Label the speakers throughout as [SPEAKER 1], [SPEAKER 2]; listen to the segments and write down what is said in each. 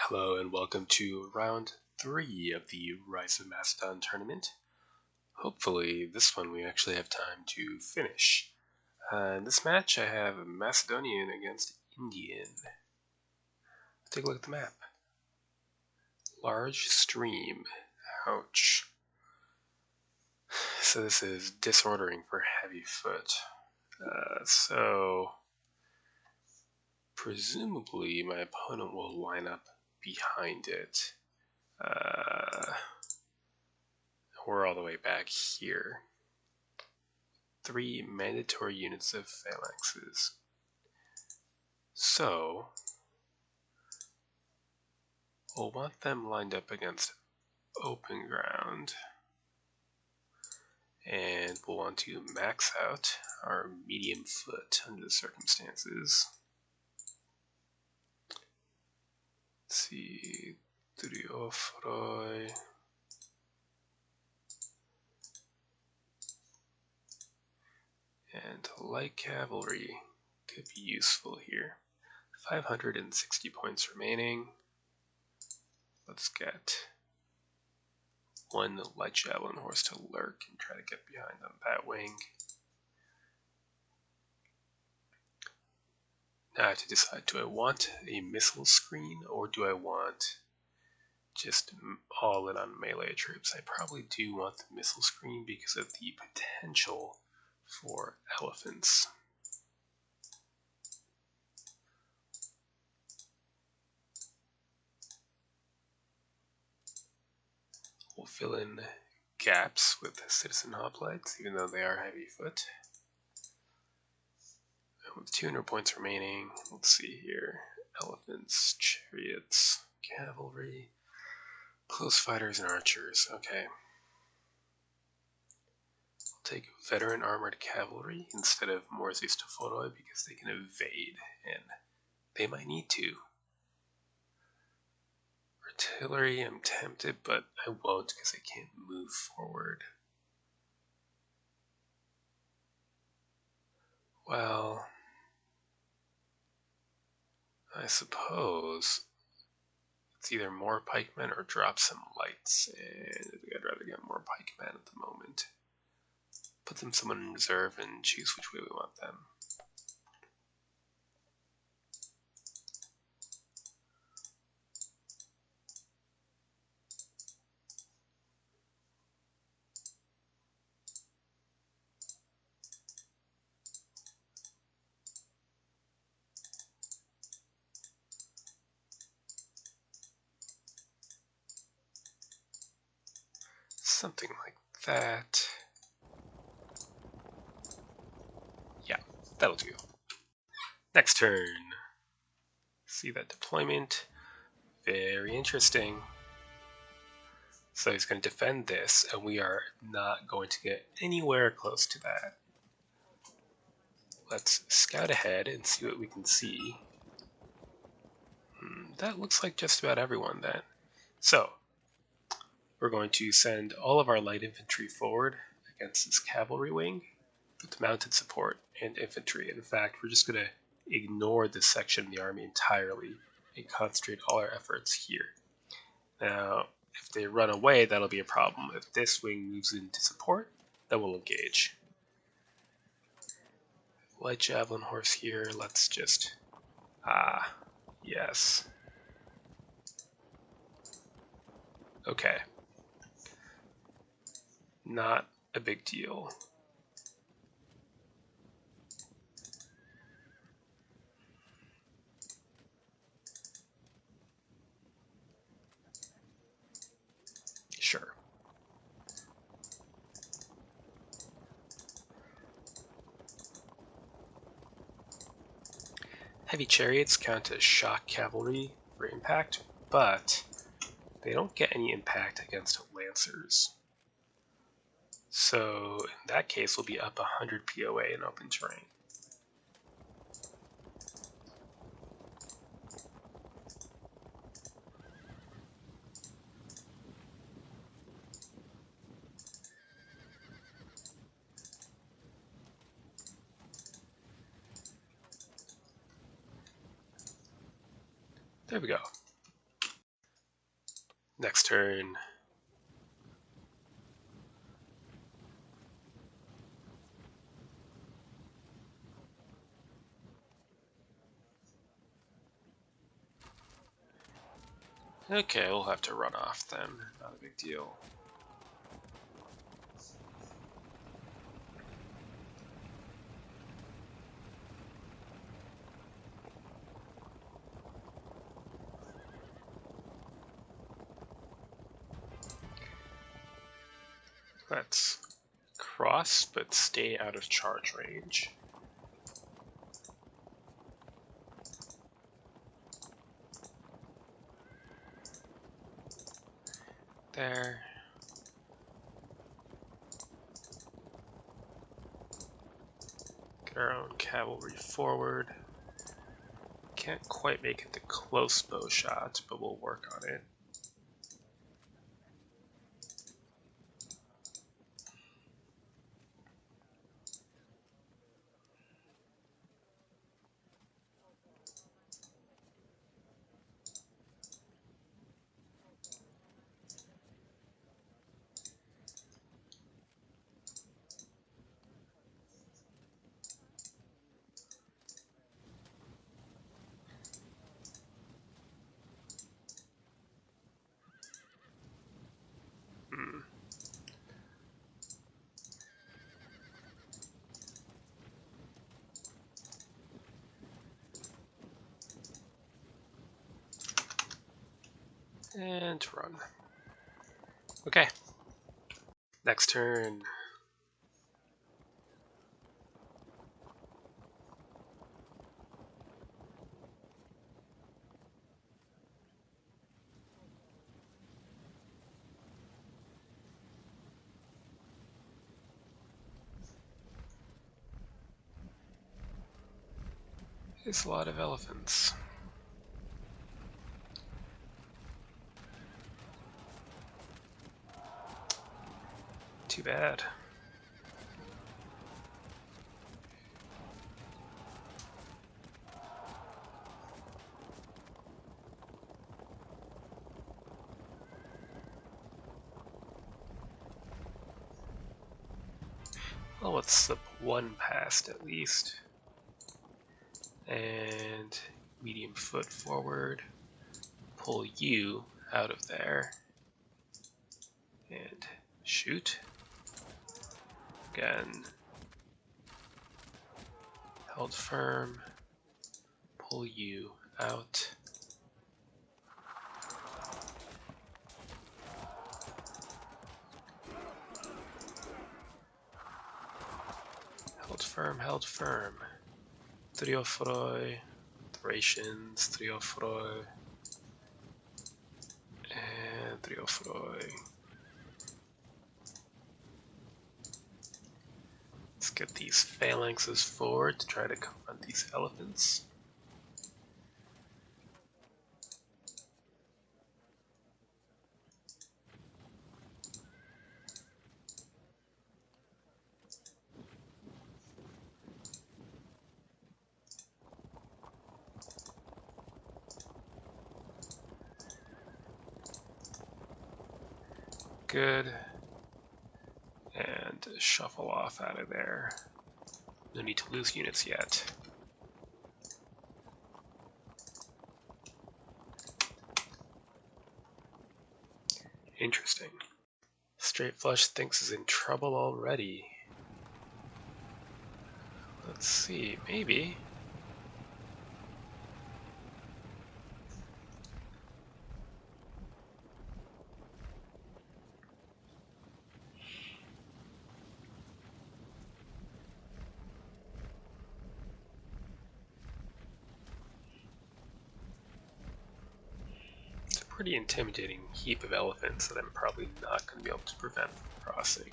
[SPEAKER 1] Hello and welcome to round 3 of the Rise of Macedon tournament. Hopefully this one we actually have time to finish. In this match I have Macedonian against Indian. Take a look at the map. Large stream. Ouch. So this is disordering for heavy foot. So presumably my opponent will line up behind it. We're all the way back here. 3 mandatory units of phalanxes. So we'll want them lined up against open ground, and we'll want to max out our medium foot under the circumstances. Let's see, Triofroi. And light cavalry could be useful here. 560 points remaining. Let's get one light javelin horse to lurk and try to get behind on that wing. Now I have to decide, do I want a missile screen or do I want just all in on melee troops? I probably do want the missile screen because of the potential for elephants. We'll fill in gaps with citizen hoplites, even though they are heavy foot. And with 200 points remaining, let's see here. Elephants, chariots, cavalry, close fighters, and archers. Okay. I'll take veteran armored cavalry instead of Morses Tophoroi because they can evade, and they might need to. Artillery, I'm tempted, but I won't because I can't move forward. Well, I suppose it's either more pikemen or drop some lights, and I'd rather get more pikemen at the moment. Put them someone in reserve and choose which way we want them. Something like that. Yeah, that'll do. Next turn. See that deployment? Very interesting. So he's going to defend this, and we are not going to get anywhere close to that. Let's scout ahead and see what we can see. That looks like just about everyone then. So we're going to send all of our light infantry forward against this cavalry wing with mounted support and infantry. In fact, we're just going to ignore this section of the army entirely and concentrate all our efforts here. Now, if they run away, that'll be a problem. If this wing moves into support, then we'll engage. Light javelin horse here, let's just... yes. Okay. Not a big deal. Sure. Heavy chariots count as shock cavalry for impact, but they don't get any impact against lancers. So in that case, we'll be up 100 POA in open terrain. There we go. Next turn. Okay, we'll have to run off then. Not a big deal. Let's cross, but stay out of charge range. There. Get our own cavalry forward. Can't quite make it the close bow shot, but we'll work on it. And run. Okay. Next turn. It's a lot of elephants. Too bad. Well, let's slip one past at least. And medium foot forward. Pull you out of there. And shoot. Again. Held firm. Pull you out. Held firm, held firm. Triofroi, Thracians, Triofroi, and Triofroi. Let's get these phalanxes forward to try to confront these elephants. Good. And shuffle off out of there. No need to lose units yet. Interesting. Straight Flush thinks is in trouble already. Let's see, maybe. Pretty intimidating heap of elephants that I'm probably not going to be able to prevent from crossing.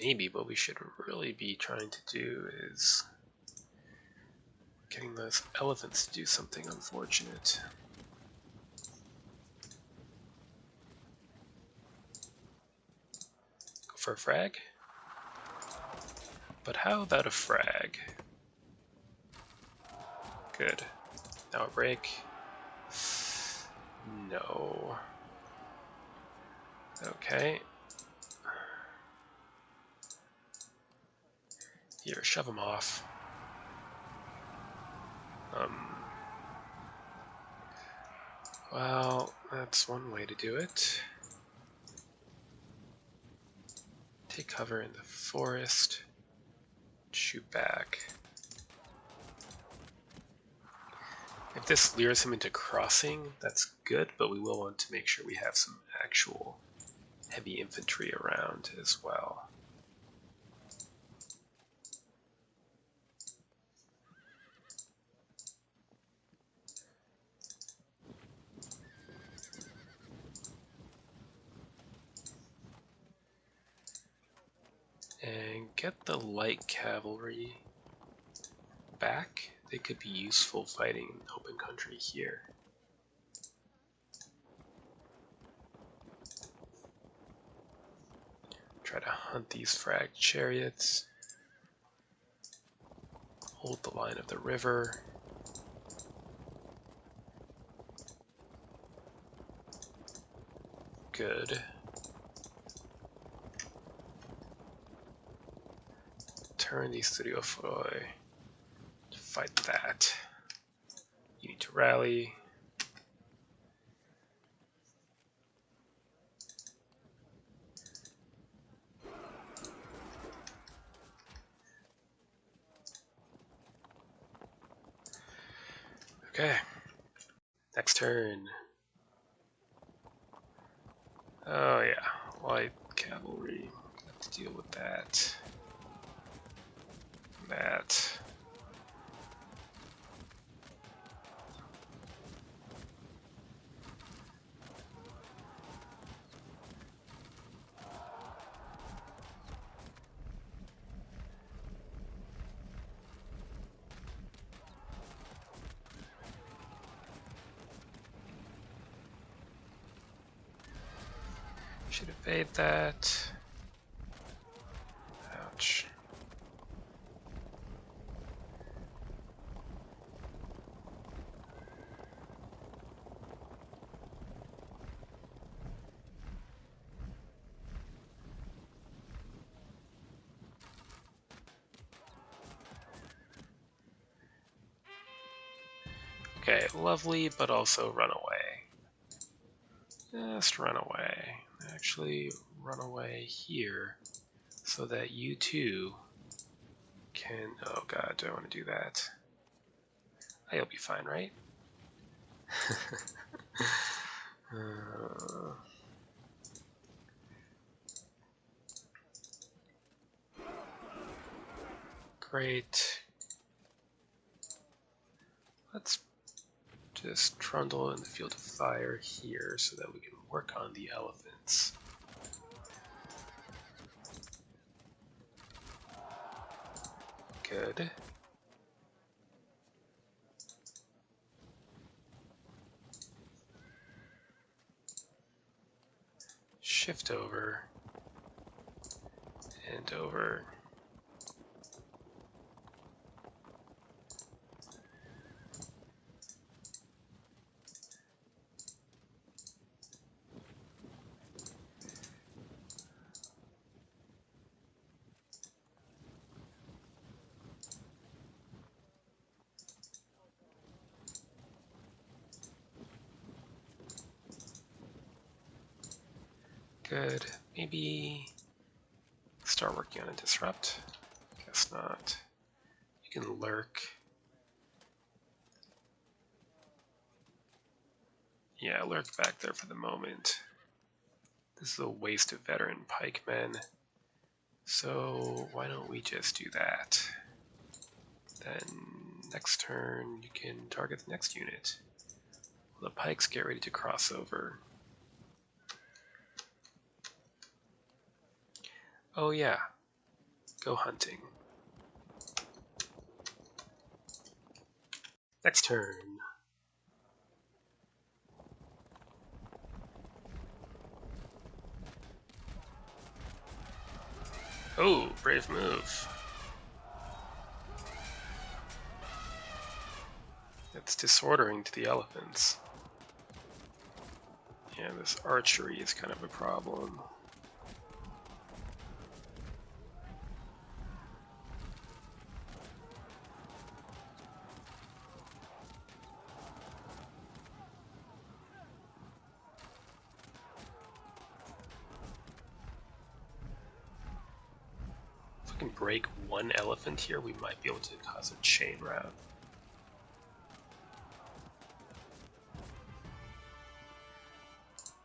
[SPEAKER 1] Maybe what we should really be trying to do is getting those elephants to do something unfortunate. for a frag? But how about a frag? Good. Now a break. No. Okay. Here, shove him off. Well, that's one way to do it. Take cover in the forest. Shoot back. If this lures him into crossing, that's good, but we will want to make sure we have some actual heavy infantry around as well. And get the light cavalry back. They could be useful fighting in open country here. Try to hunt these frag chariots. Hold the line of the river. Good. Turn these Studiofoi to fight that. You need to rally. Okay. Next turn. Oh yeah, light cavalry. Have to deal with that. That. Should evade that. Ouch. Okay, lovely, but also run away. Just run away. Actually, run away here so that you too can. Oh god, do I want to do that? Oh, you'll be fine, right? Great. Let's just trundle in the field of fire here so that we can work on the elephants. Good. Shift over and over. Good. Maybe start working on a disrupt. Guess not. You can lurk. Yeah, lurk back there for the moment. This is a waste of veteran pikemen. So why don't we just do that? Then next turn you can target the next unit. The pikes get ready to cross over. Oh yeah, go hunting. Next turn. Oh, brave move. It's disordering to the elephants. Yeah, this archery is kind of a problem. If we can break one elephant here, we might be able to cause a chain rout.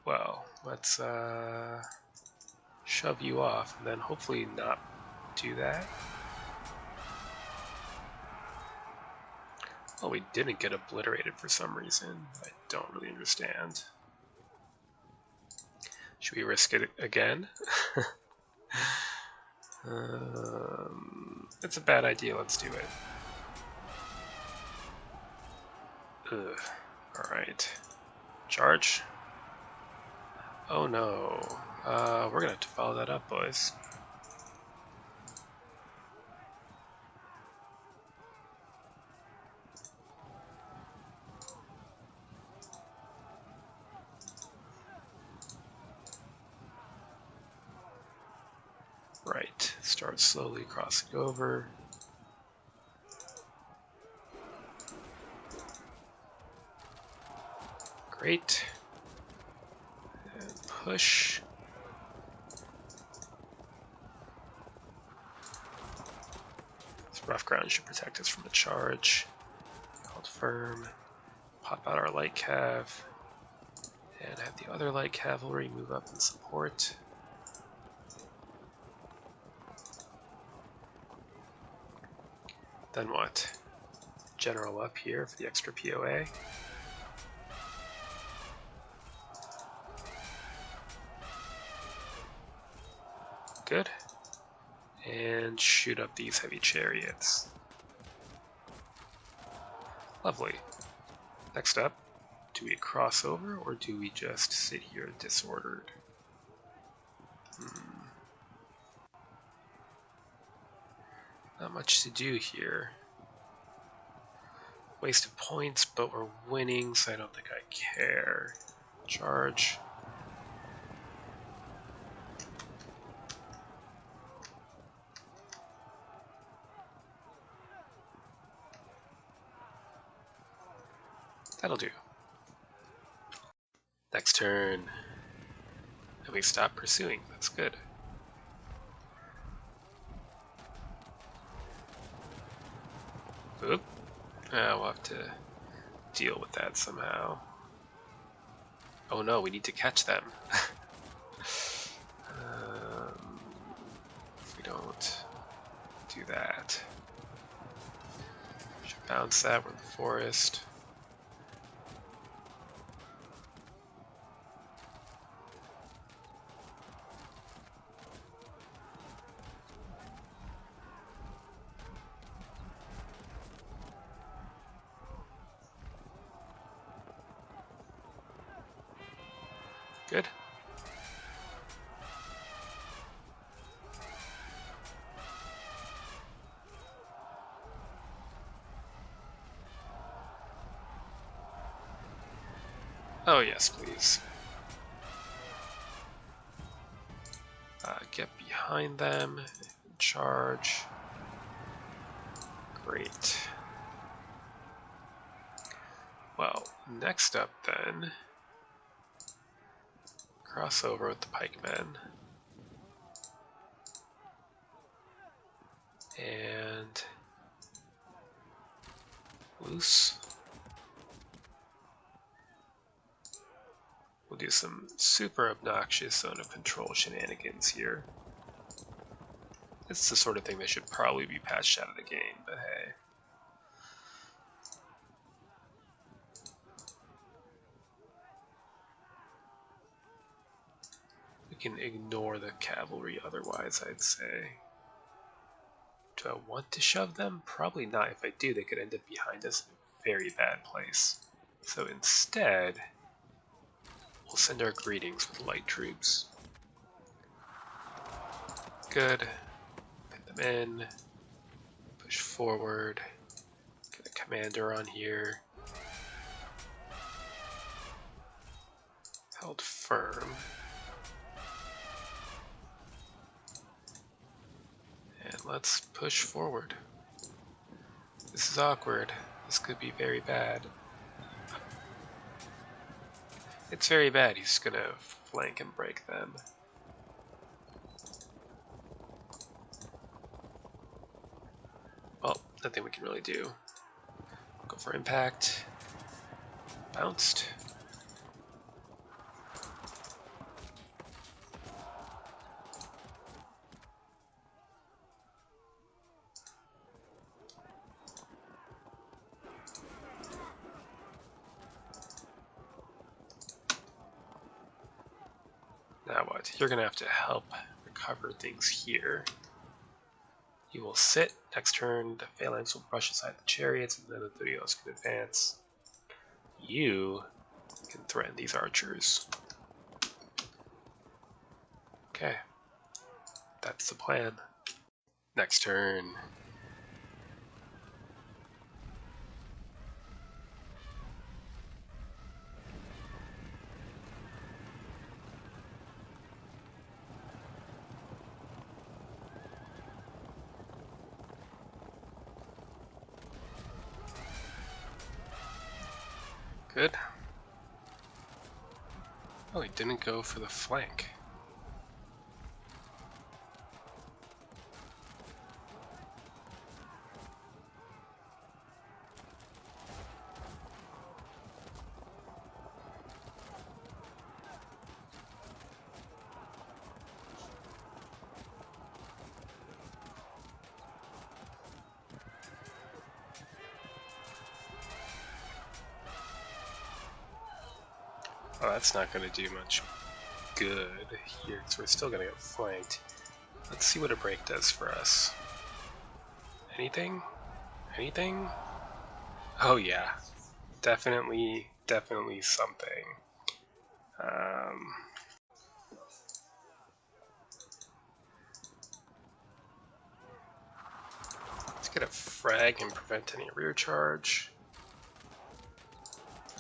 [SPEAKER 1] Well, let's shove you off and then hopefully not do that. Well, we didn't get obliterated for some reason. I don't really understand. Should we risk it again? It's a bad idea. Let's do it. Ugh. Alright. Charge. Oh no. We're gonna have to follow that up, boys. Right. Start slowly crossing over. Great. And push. This rough ground should protect us from the charge. Hold firm. Pop out our light cav. And have the other light cavalry move up and support. Then what? General up here for the extra POA. Good. And shoot up these heavy chariots. Lovely. Next up, do we cross over or do we just sit here disordered? Not much to do here. Waste of points, but we're winning, so I don't think I care. Charge. That'll do. Next turn. And we stop pursuing. That's good. Oop. We'll have to deal with that somehow. Oh no, we need to catch them. If we don't do that. Should bounce that, we're in the forest. Good. Oh yes, please. Get behind them and charge. Great. Well, next up then, cross over with the pikemen. And loose. We'll do some super obnoxious zone of control shenanigans here. It's the sort of thing that should probably be patched out of the game, but hey. We can ignore the cavalry otherwise, I'd say. Do I want to shove them? Probably not. If I do, they could end up behind us in a very bad place. So instead, we'll send our greetings with light troops. Good. them in, push forward, get a commander on here, held firm, and let's push forward. This is awkward. This could be very bad. It's very bad. He's gonna flank and break them. Well, nothing we can really do. Go for impact. Bounced. Now what? You're gonna have to help recover things here. You will sit. Next turn, the phalanx will brush aside the chariots, and then the Thurios can advance. You can threaten these archers. Okay. That's the plan. Next turn. Good. Oh, he didn't go for the flank. Oh, that's not going to do much good here, because we're still going to get flanked. Let's see what a break does for us. Anything? Anything? Oh yeah, definitely something. Let's get a frag and prevent any rear charge.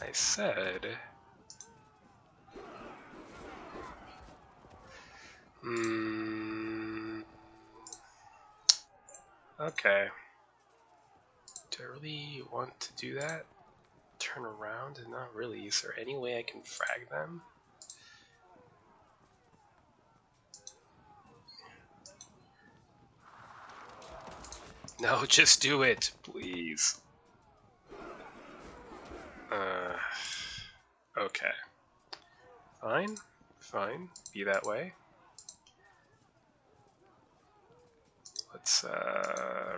[SPEAKER 1] I said... Okay. Do I really want to do that? Turn around? Not really. Is there any way I can frag them? No, just do it, please. Okay. Fine. Fine. Be that way. Let's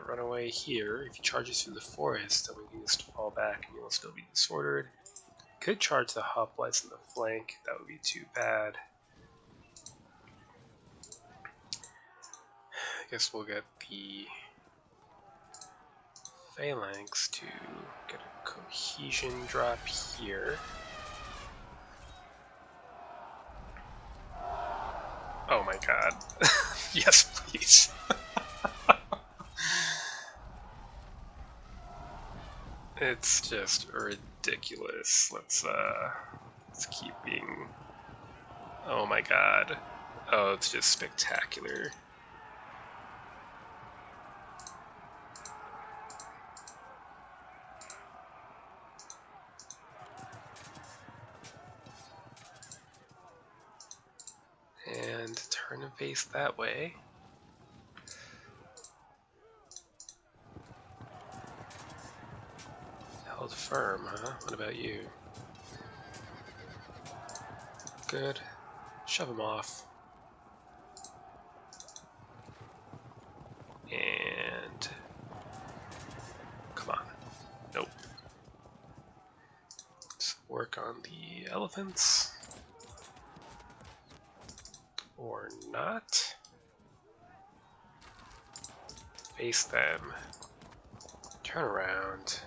[SPEAKER 1] run away here. If he charges through the forest, then we can just fall back and you'll still be disordered. Could charge the hoplites in the flank. That would be too bad. I guess we'll get the phalanx to get a cohesion drop here. Oh my god. Yes, please. It's just ridiculous. Let's keep being... Oh my god. Oh, it's just spectacular. And turn and face that way. Held firm, huh? What about you? Good. Shove him off. And... Come on. Nope. Let's work on the elephants. Or not. Face them. Turn around.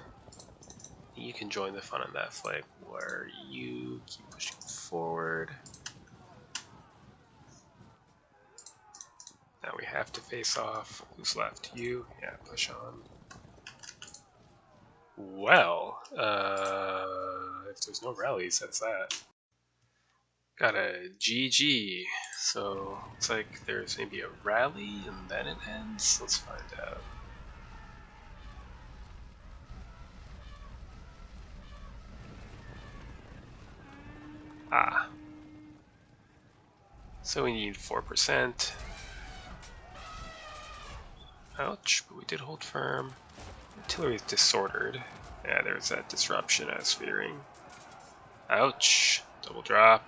[SPEAKER 1] You can join the fun on that flank where you keep pushing forward. Now we have to face off. Who's left? You? Yeah, push on. Well, if there's no rallies, that's that. Got a GG. So looks like there's maybe a rally and then it ends. Let's find out. Ah. So we need 4%. Ouch, but we did hold firm. Artillery is disordered. Yeah, there's that disruption I was fearing. Ouch. Double drop.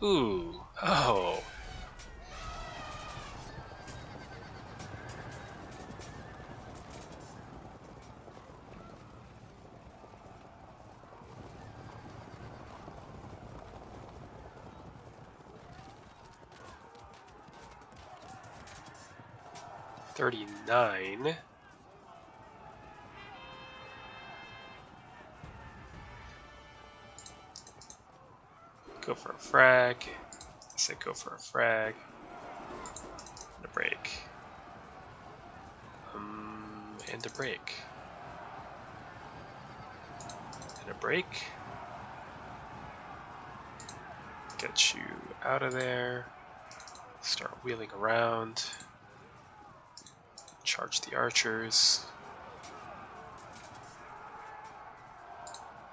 [SPEAKER 1] Ooh. Oh. $39. Go for a frag. I said go for a frag. And a break. And a break. And a break. Get you out of there. Start wheeling around. Charge the archers.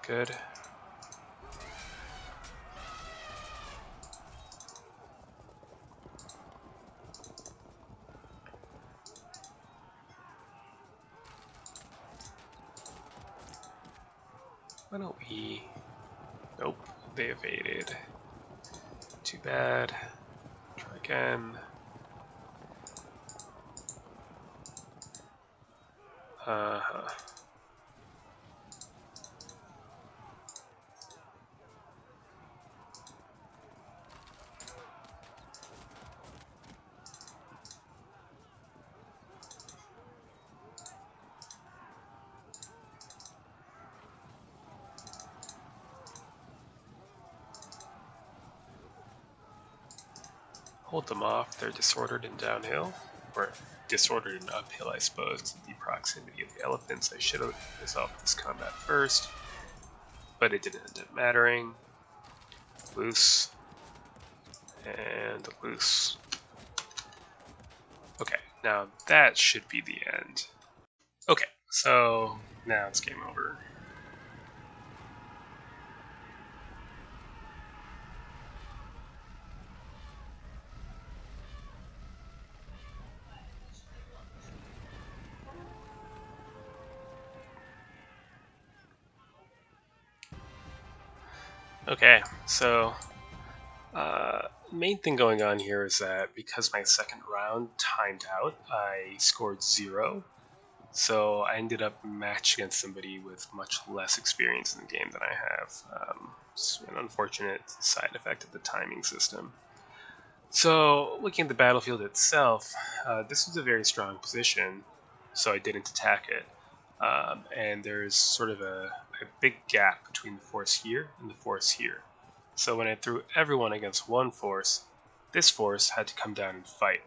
[SPEAKER 1] Good. Why don't we... Nope, they evaded. Too bad. Try again. Uh-huh. Hold them off. They're disordered and downhill. Or disordered and uphill, I suppose. The proximity of the elephants. I should have resolved this combat first. But it didn't end up mattering. Loose. And loose. Okay, now that should be the end. Okay, so now it's game over. Okay, so main thing going on here is that because my second round timed out, I scored 0. So I ended up matched against somebody with much less experience in the game than I have. It's an unfortunate side effect of the timing system. So looking at the battlefield itself, this was a very strong position, so I didn't attack it. And there's sort of a big gap between the force here and the force here. So when I threw everyone against one force, this force had to come down and fight.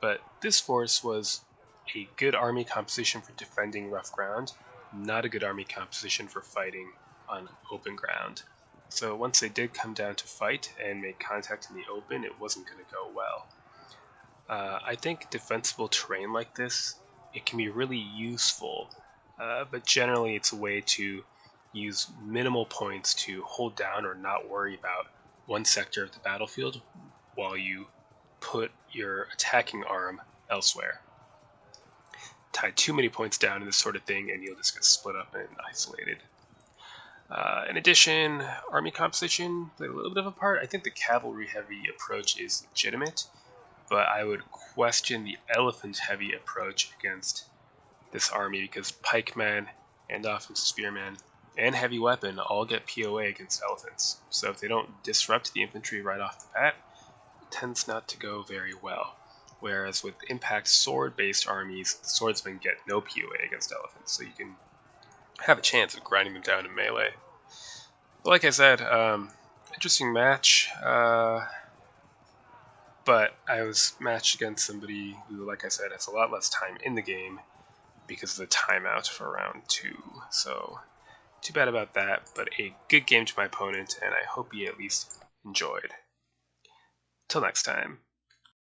[SPEAKER 1] But this force was a good army composition for defending rough ground, not a good army composition for fighting on open ground. So once they did come down to fight and make contact in the open, it wasn't going to go well. I think defensible terrain like this, it can be really useful, but generally it's a way to use minimal points to hold down or not worry about one sector of the battlefield while you put your attacking arm elsewhere. Tie too many points down in this sort of thing and you'll just get split up and isolated. In addition, army composition played a little bit of a part. I think the cavalry heavy approach is legitimate, but I would question the elephant heavy approach against this army because pikemen and often spearmen and heavy weapon all get POA against elephants. So if they don't disrupt the infantry right off the bat, it tends not to go very well. whereas with impact sword-based armies, the swordsmen get no POA against elephants, so you can have a chance of grinding them down in melee. But like I said, interesting match, but I was matched against somebody who, like I said, has a lot less time in the game because of the timeout for round 2. So too bad about that, but a good game to my opponent, and I hope he at least enjoyed. Till next time.